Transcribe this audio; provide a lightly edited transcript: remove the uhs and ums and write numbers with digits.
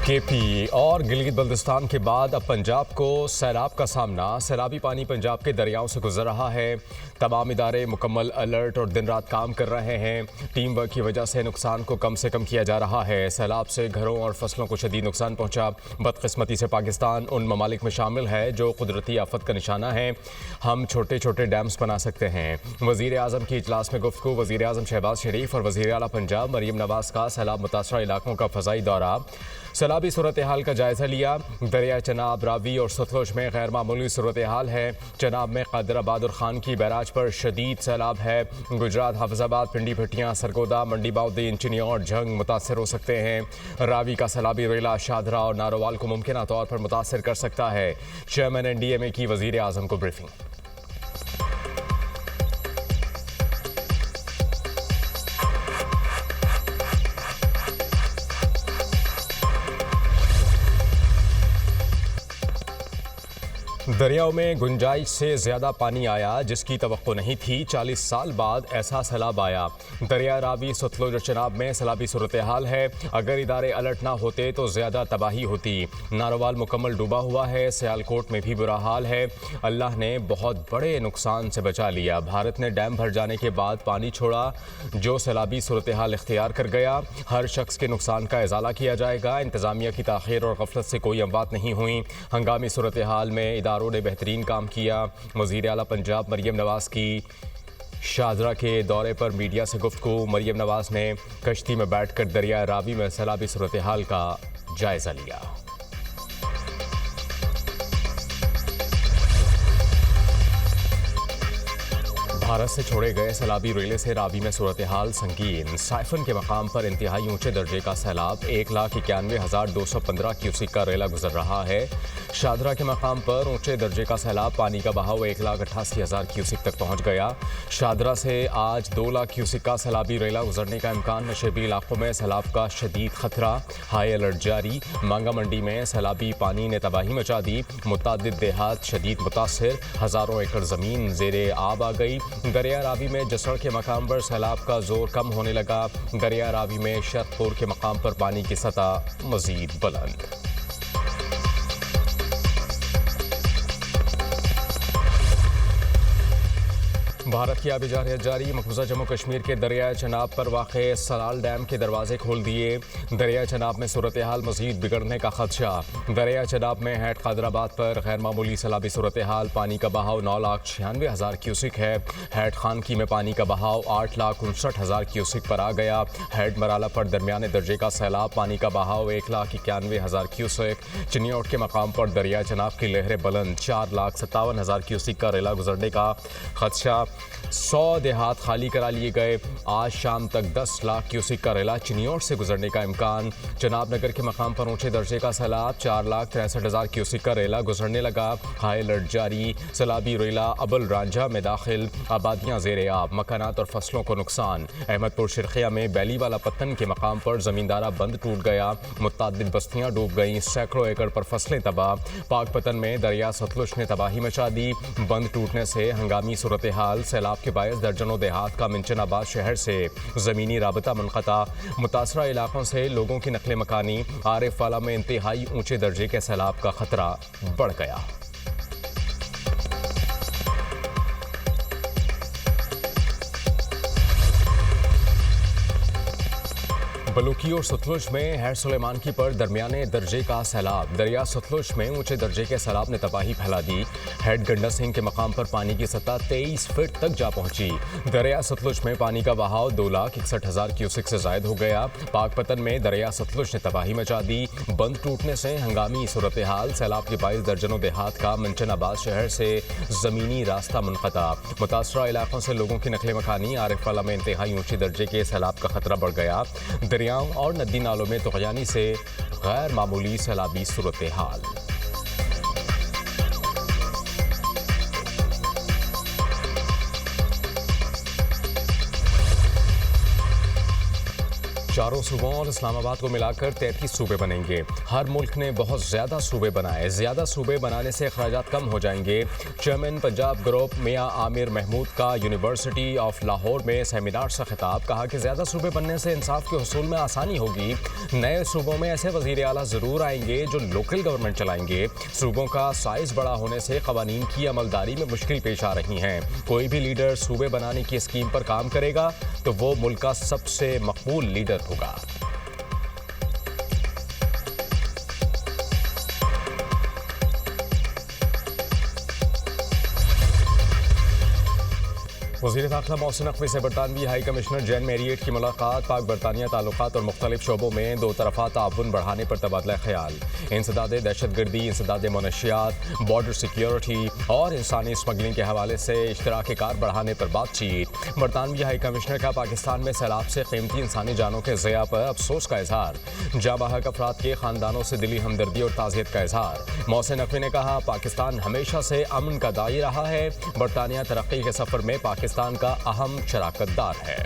KP और गिलगित बल्तिस्तान के बाद अब पंजाब को सैलाब का सामना। सैलाबी पानी पंजाब के दरियाओं से गुजर रहा है। तमाम इदारे मुकम्मल अलर्ट और दिन रात काम कर रहे हैं। टीम वर्क की वजह से नुकसान को कम से कम किया जा रहा है। सैलाब से घरों और फसलों को शदीद नुकसान पहुंचा। बदकिस्मती से पाकिस्तान उन ममालिक में शामिल है जो कुदरती आफत का निशाना है। हम छोटे छोटे डैम्स बना सकते हैं। वज़ीर आज़म की इजलास में गुफ्तगू। वज़ीर आज़म शहबाज शरीफ और वज़ीर आला पंजाब मरीम नवाज का सैलाब मुतासरा इलाकों का फ़ज़ाई दौरा। सैलाबी सूरत हाल का जायजा लिया। दरिया चनाब, रावी और सतलुज में गैर मामूली सूरत हाल है। चनाब में कादराबाद और खान की बैराज पर शदीद सैलाब है। गुजरात, हाफिजाबाद, पिंडी भट्टियाँ, सरगोदा, मंडी बाउद्दीन, चिनियौर, झंग मुतासर हो सकते हैं। रावी का सैलाबी रेला शादरा और नारोवाल को मुमकिन तौर पर मुतासर कर सकता है। चेयरमैन NDMA की वज़ीर आज़म को ब्रीफिंग। दरियाओं में गुंजाइश से ज़्यादा पानी आया जिसकी तवक्को नहीं थी। 40 साल बाद ऐसा सैलाब आया। दरिया रावी, सतलुज और चनाब में सैलाबी सूरत हाल है। अगर इदारे अलर्ट ना होते तो ज़्यादा तबाही होती। नारोवाल मुकम्मल डूबा हुआ है। सियालकोट में भी बुरा हाल है। अल्लाह ने बहुत बड़े नुकसान से बचा लिया। भारत ने डैम भर जाने के बाद पानी छोड़ा जो सैलाबी सूरत हाल इख्तियार कर गया। हर शख्स के नुकसान का इजाला किया जाएगा। इंतज़ामिया की ताख़ीर और गफलत से कोई अमवात नहीं हुई। हंगामी सूरत हाल में इदारों ने बेहतरीन काम किया। वज़ीर आला पंजाब मरीम नवाज की शादरा के दौरे पर मीडिया से गुफ्तगू। मरीम नवाज ने कश्ती में बैठकर दरिया रावी में सैलाबी सूरत हाल का जायजा लिया। भारत से छोड़े गए सैलाबी रेले से रावी में सूरत हाल संगीन। साइफन के मकाम पर इंतहाई ऊंचे दर्जे का सैलाब। 1,91,215 क्यूसिक का रेला गुजर रहा है। शादरा के मकाम पर ऊंचे दर्जे का सैलाब। पानी का बहाव 1,88,000 क्यूसिक तक पहुंच गया। शादरा से आज 2 लाख क्यूसिक का सैलाबी रेला गुजरने का इम्कान। नशेबी इलाकों में सैलाब का शदीद खतरा। हाई अलर्ट जारी। मांगा मंडी में सैलाबी पानी ने तबाही मचा दी। मुतादिद देहात शदीद मुतासर। हज़ारों एकड़ ज़मीन ज़ेरे आब आ गई। दरिया रावी में जसड़ के मकाम पर सैलाब का जोर कम होने लगा। दरिया रावी में शरतपुर के मकाम पर पानी की सतह मजीद बुलंद। भारत की आबिजारियत जारी। मकबूजा जम्मू कश्मीर के दरिया चनाब पर वाक़ सलाल डैम के दरवाजे खोल दिए। दरिया चनाब में सूरत हाल मजीद बिगड़ने का खदशा। दरिया चनाब में हैट कादराबाद पर गैर मामूली सैलाबी सूरत हाल। पानी का बहाव 9,96,000 क्यूसिक है। हैट खान की में पानी का बहाव 8,59,000 क्यूसिक पर आ गया। हैट मराला पर दरमियाने दर्जे का सैलाब। पानी का बहाव 1,91,000 क्यूसिक। चिनियौट के मकाम पर दरिया चनाब की लहरें बुलंद। 4,57,000 क्यूसिक का रेला गुजरने का खदशा। 100 देहात खाली करा लिए गए। आज शाम तक 10 लाख क्यूसिक का रेला चिनियौट से गुजरने का इम्कान। जनाब नगर के मकाम पर ऊंचे दर्जे का सैलाब। 4,63,000 क्यूसिक का रेला गुजरने लगा। हाई अलर्ट जारी। सैलाबी रेला अबल रांझा में दाखिल। आबादियां ज़ेरे आब। मकानात और फसलों को नुकसान। अहमदपुर शिरखिया में बैली वाला पत्तन के मकाम पर ज़मींदारा बंद टूट गया। मुतादिद बस्तियां डूब गईं। सैकड़ों एकड़ पर फसलें तबाह। पाकपतन में दरिया सतलुज ने तबाही मचा दी। बंद टूटने से हंगामी सूरत हाल। सैलाब के बायस दर्जनों देहात का मिंचनाबाद शहर से ज़मीनी राबता मुनक़ता। मुतासरा इलाकों से लोगों की नकले मकानी। आरिफ वाला में इंतहाई ऊंचे दर्जे के सैलाब का खतरा बढ़ गया। बलूकी और सतलुज में हैट सुलेमान पर दरमियाने दर्जे का सैलाब। दरिया सतलुज में ऊंचे दर्जे के सैलाब ने तबाही फैला दी। हैट गंडा सिंह के मकाम पर पानी की सतह 23 फीट तक जा पहुंची। दरिया सतलुज में पानी का बहाव 2,61,000 क्यूसिक से जायद हो गया। पाकपतन में दरिया सतलुज ने तबाही मचा दी। बंद टूटने से हंगामी सूरत हाल। सैलाब के बायस दर्जनों देहात का मंचनाबाद शहर से ज़मीनी रास्ता मुनक़ता। मुतासरा इलाकों से लोगों की नकले मकानी। आरिफ वाला में इंतहाई ऊंचे दर्जे के सैलाब का खतरा बढ़ गया। दरियाओं और नदी नालों में तुग़यानी से गैर मामूली सैलाबी सूरत हाल। चारों सूबों और इस्लामाबाद को मिलाकर 33 सूबे बनेंगे। हर मुल्क ने बहुत ज़्यादा सूबे बनाए। ज़्यादा सूबे बनाने से अखराजात कम हो जाएंगे। चेयरमैन पंजाब ग्रुप मियां आमिर महमूद का यूनिवर्सिटी ऑफ लाहौर में सेमिनार से खिताब। कहा कि ज़्यादा सूबे बनने से इंसाफ के हुसूल में आसानी होगी। नए सूबों में ऐसे वज़ीर आला ज़रूर आएंगे जो लोकल गवर्नमेंट चलाएंगे। सूबों का साइज़ बड़ा होने से क़वानीन की अमलदारी में मुश्किल पेश आ रही हैं। कोई भी लीडर सूबे बनाने की स्कीम पर काम करेगा तो वो मुल्क का सबसे मकबूल लीडर होगा। वज़ीर दाखिला मोहसिन नकवी से बरतानवी हाई कमिश्नर जैन मैरियट की मुलाकात। पाक बरतानिया ताल्लुकात और मुख्तलिफ शोबों में दो तरफ़ा ताउन बढ़ाने पर तबादला ख्याल। इंसदाद दहशतगर्दी, इंसदाद मनशियात, बॉर्डर सिक्योरिटी और इंसानी स्मगलिंग के हवाले से इश्तराक कार बढ़ाने पर बातचीत। बरतानवी हाई कमिश्नर का पाकिस्तान में सैलाब से कीमती इंसानी जानों के ज़िया पर अफसोस का इजहार। जाँ बहक अफराद के ख़ानदानों से दिली हमदर्दी और ताज़ियत का इजहार। मोहसिन नकवी ने कहा, पाकिस्तान हमेशा से अमन का दाई रहा है। बरतानिया तरक्की के सफ़र में पाकिस्तान का अहम शराकतदार है।